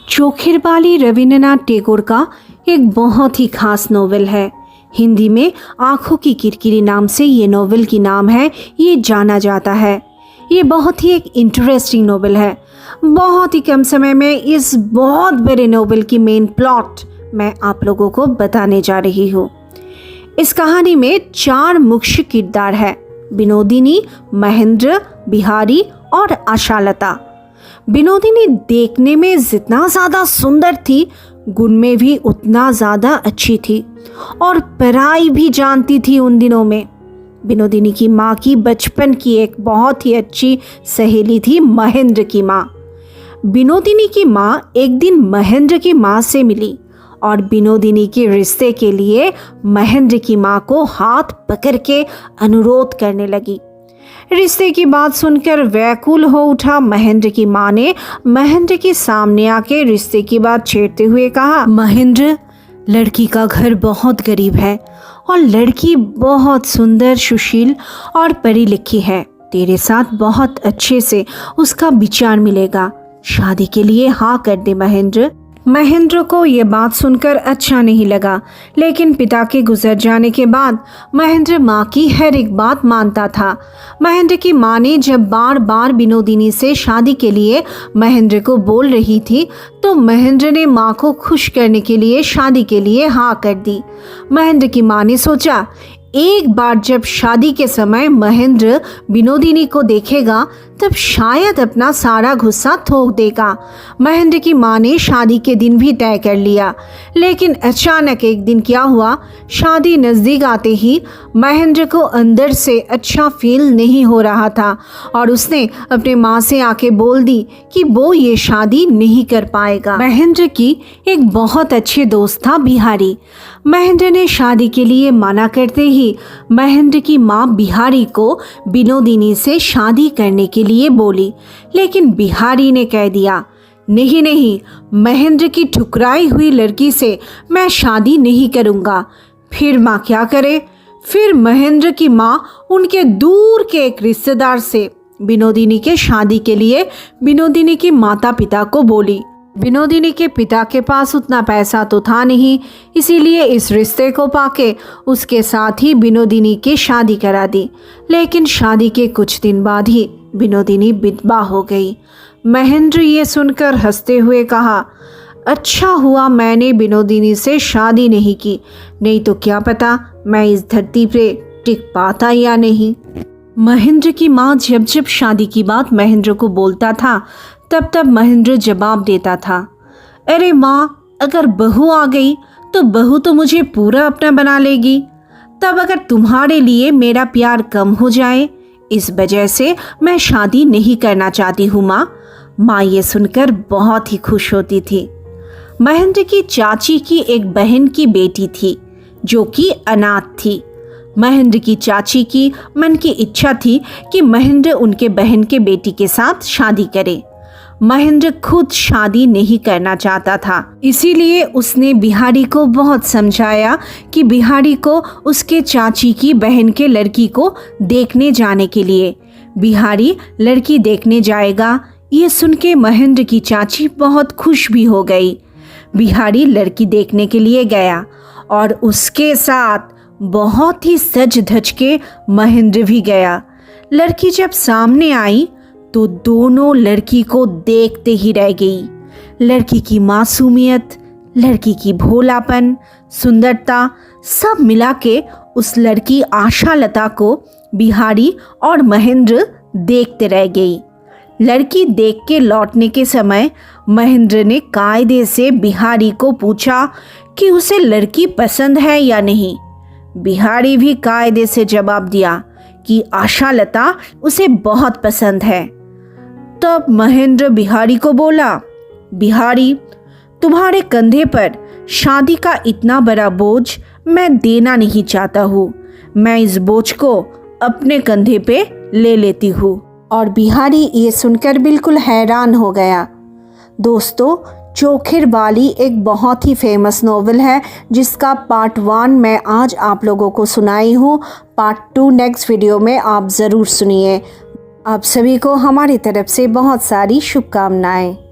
चोखिरबाली रविन्द्रनाथ टैगोर का एक बहुत ही खास नोवेल है। हिंदी में आँखों की किरकिरी नाम से ये नोवेल की नाम है, ये जाना जाता है। ये बहुत ही एक इंटरेस्टिंग नोवेल है। बहुत ही कम समय में इस बहुत बड़े नोवेल की मेन प्लॉट मैं आप लोगों को बताने जा रही हूँ। इस कहानी में 4 मुख्य किरदार है: विनोदिनी, महेंद्र, बिहारी और आशालता। विनोदिनी देखने में जितना ज़्यादा सुंदर थी, गुण में भी उतना ज़्यादा अच्छी थी और पढ़ाई भी जानती थी उन दिनों में। विनोदिनी की माँ की बचपन की एक बहुत ही अच्छी सहेली थी महेंद्र की माँ। विनोदिनी की माँ एक दिन महेंद्र की माँ से मिली और विनोदिनी के रिश्ते के लिए महेंद्र की माँ को हाथ पकड़ के अनुरोध करने लगी। रिश्ते की बात सुनकर व्याकुल हो उठा महेंद्र की माँ ने महेंद्र के सामने आके रिश्ते की बात छेड़ते हुए कहा, महेंद्र, लड़की का घर बहुत गरीब है और लड़की बहुत सुंदर, सुशील और पढ़ी लिखी है। तेरे साथ बहुत अच्छे से उसका विचार मिलेगा। शादी के लिए हाँ कर दे महेंद्र। महेंद्र को ये बात सुनकर अच्छा नहीं लगा, लेकिन पिता के गुजर जाने के बाद महेंद्र माँ की हर एक बात मानता था। महेंद्र की माँ ने जब बार बार विनोदिनी से शादी के लिए महेंद्र को बोल रही थी, तो महेंद्र ने माँ को खुश करने के लिए शादी के लिए हाँ कर दी। महेंद्र की माँ ने सोचा, एक बार जब शादी के समय महेंद्र विनोदिनी को देखेगा तब शायद अपना सारा गुस्सा थोक देगा। महेंद्र की माँ ने शादी के दिन भी तय कर लिया, लेकिन अचानक एक दिन क्या हुआ, शादी नज़दीक आते ही महेंद्र को अंदर से अच्छा फील नहीं हो रहा था और उसने अपने माँ से आके बोल दी कि वो ये शादी नहीं कर पाएगा। महेंद्र की एक बहुत अच्छे दोस्त था बिहारी। महेंद्र ने शादी के लिए मना करते ही महेंद्र की माँ बिहारी को विनोदिनी से शादी करने के लिए बोली, लेकिन बिहारी ने कह दिया, नहीं नहीं, महेंद्र की ठुकराई हुई लड़की से मैं शादी नहीं करूँगा। फिर माँ क्या करे? फिर महेंद्र की माँ उनके दूर के एक रिश्तेदार से विनोदिनी के शादी के लिए विनोदिनी की माता पिता को बोली। विनोदिनी के पिता के पास उतना पैसा तो था नहीं, इसीलिए इस रिश्ते को पाके उसके साथ ही विनोदिनी की शादी करा दी। लेकिन शादी के कुछ दिन बाद ही विनोदिनी विधवा हो गई। महेंद्र ये सुनकर हंसते हुए कहा, अच्छा हुआ मैंने विनोदिनी से शादी नहीं की, नहीं तो क्या पता मैं इस धरती पे टिक पाता या नहीं। महेंद्र की माँ जब जब शादी की बात महेंद्र को बोलता था, तब तब महेंद्र जवाब देता था, अरे माँ, अगर बहू आ गई तो बहू तो मुझे पूरा अपना बना लेगी। तब अगर तुम्हारे लिए मेरा प्यार कम हो जाए, इस वजह से मैं शादी नहीं करना चाहती हूँ माँ। माँ ये सुनकर बहुत ही खुश होती थी। महेंद्र की चाची की एक बहन की बेटी थी जो कि अनाथ थी। महेंद्र की चाची की मन की इच्छा थी कि महेंद्र उनके बहन के बेटी के साथ शादी करे। महेंद्र खुद शादी नहीं करना चाहता था, इसीलिए उसने बिहारी को बहुत समझाया कि बिहारी को उसके चाची की बहन के लड़की को देखने जाने के लिए। बिहारी लड़की देखने जाएगा, ये सुन के महेंद्र की चाची बहुत खुश भी हो गई। बिहारी लड़की देखने के लिए गया और उसके साथ बहुत ही सज धज के महेंद्र भी गया। लड़की जब सामने आई तो दोनों लड़की को देखते ही रह गई। लड़की की मासूमियत, लड़की की भोलापन, सुंदरता सब मिला के उस लड़की आशालता को बिहारी और महेंद्र देखते रह गई। लड़की देख के लौटने के समय महेंद्र ने कायदे से बिहारी को पूछा कि उसे लड़की पसंद है या नहीं। बिहारी भी कायदे से जवाब दिया कि आशालता उसे बहुत पसंद है। तब महेंद्र बिहारी को बोला, बिहारी, तुम्हारे कंधे पर शादी का इतना बड़ा बोझ मैं देना नहीं चाहता हूँ। मैं इस बोझ को अपने कंधे पे ले लेती हूँ। और बिहारी ये सुनकर बिल्कुल हैरान हो गया। दोस्तों, चोखिरबाली एक बहुत ही फेमस नोवेल है जिसका पार्ट 1 मैं आज आप लोगों को सुनाई हूँ। पार्ट 2 नेक्स्ट वीडियो में आप ज़रूर सुनिए। आप सभी को हमारी तरफ से बहुत सारी शुभकामनाएं।